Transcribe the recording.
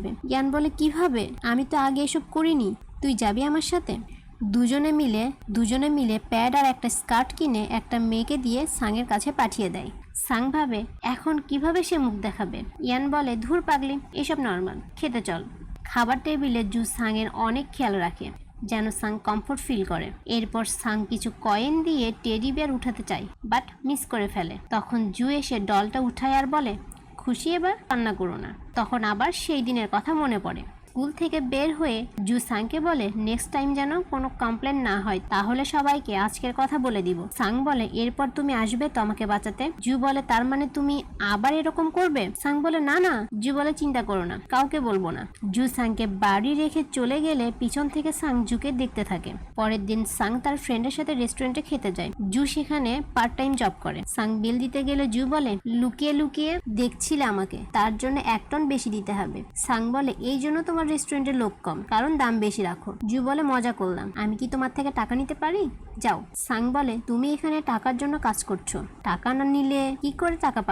হবে। ইয়ান বলে কিভাবে, আমি তো আগে এসব করিনি, তুই যাবি আমার সাথে? দুজনে মিলে প্যাড আর একটা স্কার্ট কিনে একটা মেয়েকে দিয়ে সাংয়ের কাছে পাঠিয়ে দেয়। সাং ভাবে এখন কিভাবে সে মুখ দেখাবে। ইয়ান বলে ধুর পাগলি, এসব নর্মাল, খেতে চল। খাবার টেবিলে জু সাংয়ের অনেক খেয়াল রাখে যেন সাং কমফোর্ট ফিল করে। এরপর সাং কিছু কয়েন দিয়ে টেডি বিয়ার উঠাতে চায়, বাট মিস করে ফেলে। তখন জু এসে ডলটা উঠায় আর বলে খুশি, এবার কান্না করো না। তখন আবার সেই দিনের কথা মনে পড়ে। স্কুল থেকে বের হয়ে জু সাংকে বলে নেক্সট টাইম যেন কোনো কমপ্লেন না হয়, তাহলে সবাইকে আজকের কথা বলে দিব। সাং বলে এরপর তুমি আসবে তো আমাকে বাঁচাতে? জু বলে তার মানে তুমি আবার এরকম করবে? সাং বলে না না। জু বলে চিন্তা করো না, কাউকে বলবো না। জু সাংকে বাড়ি রেখে চলে গেলে পিছন থেকে সাং জুকে দেখতে থাকে। পরের দিন সাং তার ফ্রেন্ডের সাথে রেস্টুরেন্টে খেতে যায়। জু সেখানে পার্ট টাইম জব করে। সাং বিল দিতে গেলে জু বলে লুকিয়ে লুকিয়ে দেখছিলে আমাকে, তার জন্য 1 টন বেশি দিতে হবে। সাং বলে এই জন্য তোমার রেস্টুরেন্টে লোক কম, কারণ দাম বেশি রাখো। জু বলে মজা করলাম, আমি কি তোমার থেকে টাকা নিতে পারি? যাও। সাং বলে তুমি এখানে টাকার জন্য কাজ করছো, টাকা না নিলে কি করে টাকা পাবে?